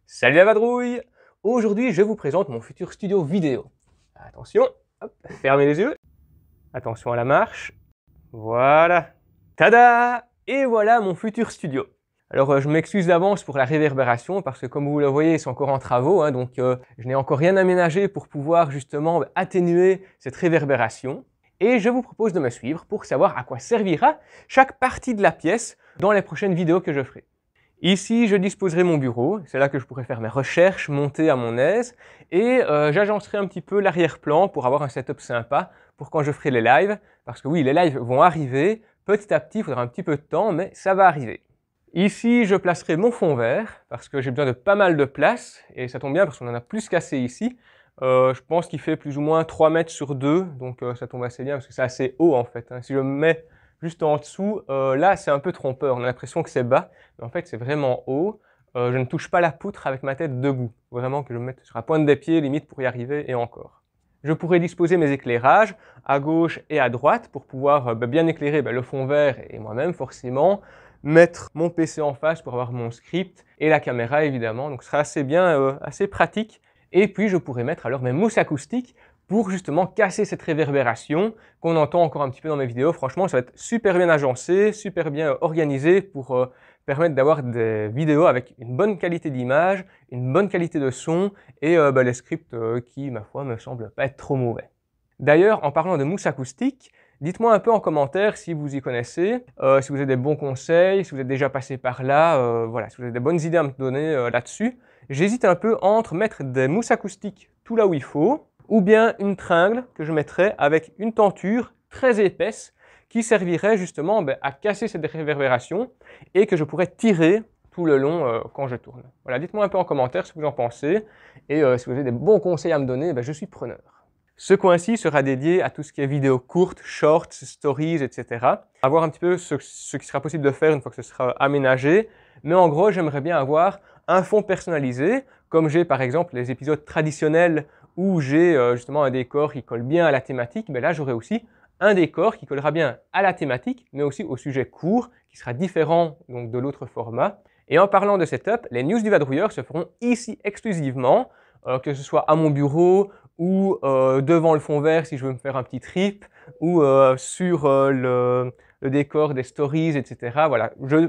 Salut la vadrouille! Aujourd'hui, je vous présente mon futur studio vidéo. Attention, hop, fermez les yeux. Attention à la marche. Voilà. Tada! Et voilà mon futur studio. Alors, je m'excuse d'avance pour la réverbération parce que comme vous le voyez, c'est encore en travaux, donc je n'ai encore rien aménagé pour pouvoir justement atténuer cette réverbération. Et je vous propose de me suivre pour savoir à quoi servira chaque partie de la pièce dans les prochaines vidéos que je ferai. Ici, je disposerai mon bureau, c'est là que je pourrai faire mes recherches, monter à mon aise, et j'agencerai un petit peu l'arrière-plan pour avoir un setup sympa pour quand je ferai les lives, parce que oui, les lives vont arriver, petit à petit, il faudra un petit peu de temps, mais ça va arriver. Ici, je placerai mon fond vert, parce que j'ai besoin de pas mal de place, et ça tombe bien parce qu'on en a plus qu'assez ici. Je pense qu'il fait plus ou moins 3 mètres sur 2, donc ça tombe assez bien, parce que c'est assez haut en fait. Si je me mets juste en dessous, là c'est un peu trompeur, on a l'impression que c'est bas, mais en fait c'est vraiment haut. Je ne touche pas la poutre avec ma tête debout, vraiment que je me mette sur la pointe des pieds limite pour y arriver et encore. Je pourrais disposer mes éclairages à gauche et à droite pour pouvoir bien éclairer le fond vert et moi-même forcément, mettre mon PC en face pour avoir mon script et la caméra évidemment, donc ce sera assez bien, assez pratique. Et puis je pourrais mettre alors mes mousses acoustiques pour justement casser cette réverbération qu'on entend encore un petit peu dans mes vidéos. Franchement, ça va être super bien agencé, super bien organisé pour permettre d'avoir des vidéos avec une bonne qualité d'image, une bonne qualité de son et les scripts qui, ma foi, me semblent pas être trop mauvais. D'ailleurs, en parlant de mousse acoustique, dites-moi un peu en commentaire si vous y connaissez, si vous avez des bons conseils, si vous êtes déjà passé par là, voilà, si vous avez des bonnes idées à me donner là-dessus. J'hésite un peu entre mettre des mousses acoustiques tout là où il faut, ou bien une tringle que je mettrais avec une tenture très épaisse qui servirait justement à casser cette réverbération et que je pourrais tirer tout le long quand je tourne. Voilà, dites-moi un peu en commentaire ce que vous en pensez et si vous avez des bons conseils à me donner, je suis preneur. Ce coin-ci sera dédié à tout ce qui est vidéos courtes, shorts, stories, etc. À voir un petit peu ce qui sera possible de faire une fois que ce sera aménagé, mais en gros j'aimerais bien avoir un fond personnalisé, comme j'ai par exemple les épisodes traditionnels où j'ai justement un décor qui colle bien à la thématique, mais là j'aurai aussi un décor qui collera bien à la thématique, mais aussi au sujet court, qui sera différent donc de l'autre format. Et en parlant de setup, les news du vadrouilleur se feront ici exclusivement, que ce soit à mon bureau ou devant le fond vert si je veux me faire un petit trip, ou sur le décor des stories, etc. Voilà, je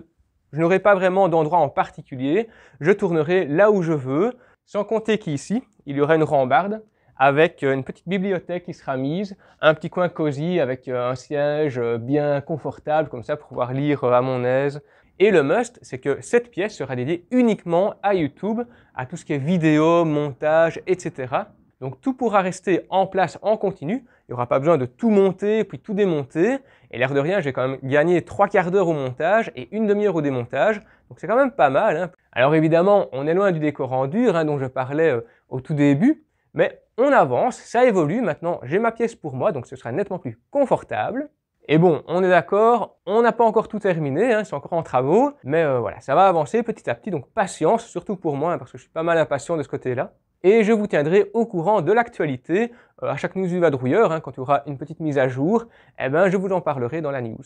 n'aurai pas vraiment d'endroit en particulier, je tournerai là où je veux, sans compter qu'ici, il y aura une rambarde avec une petite bibliothèque qui sera mise, un petit coin cosy avec un siège bien confortable comme ça pour pouvoir lire à mon aise. Et le must, c'est que cette pièce sera dédiée uniquement à YouTube, à tout ce qui est vidéo, montage, etc. Donc tout pourra rester en place en continu, il n'y aura pas besoin de tout monter puis tout démonter. Et l'air de rien, j'ai quand même gagné 3/4 d'heure au montage et une demi-heure au démontage, donc c'est quand même pas mal. Alors évidemment, on est loin du décor en dur dont je parlais au tout début, mais on avance, ça évolue. Maintenant, j'ai ma pièce pour moi, donc ce sera nettement plus confortable. Et bon, on est d'accord, on n'a pas encore tout terminé, c'est encore en travaux, mais voilà, ça va avancer petit à petit, donc patience, surtout pour moi, parce que je suis pas mal impatient de ce côté-là. Et je vous tiendrai au courant de l'actualité, à chaque news du vadrouilleur, quand il y aura une petite mise à jour, je vous en parlerai dans la news.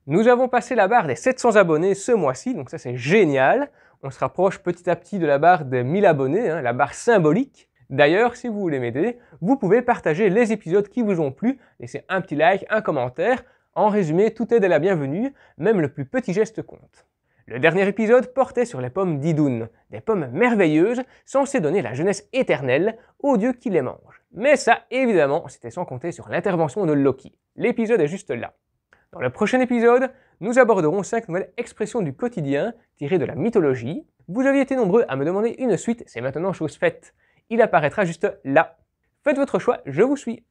Nous avons passé la barre des 700 abonnés ce mois-ci, donc ça c'est génial. On se rapproche petit à petit de la barre des 1000 abonnés, la barre symbolique. D'ailleurs, si vous voulez m'aider, vous pouvez partager les épisodes qui vous ont plu, laisser un petit like, un commentaire. En résumé, toute aide est la bienvenue, même le plus petit geste compte. Le dernier épisode portait sur les pommes d'Idun, des pommes merveilleuses censées donner la jeunesse éternelle aux dieux qui les mangent. Mais ça, évidemment, c'était sans compter sur l'intervention de Loki. L'épisode est juste là. Dans le prochain épisode, nous aborderons 5 nouvelles expressions du quotidien tirées de la mythologie. Vous aviez été nombreux à me demander une suite, c'est maintenant chose faite. Il apparaîtra juste là. Faites votre choix, je vous suis.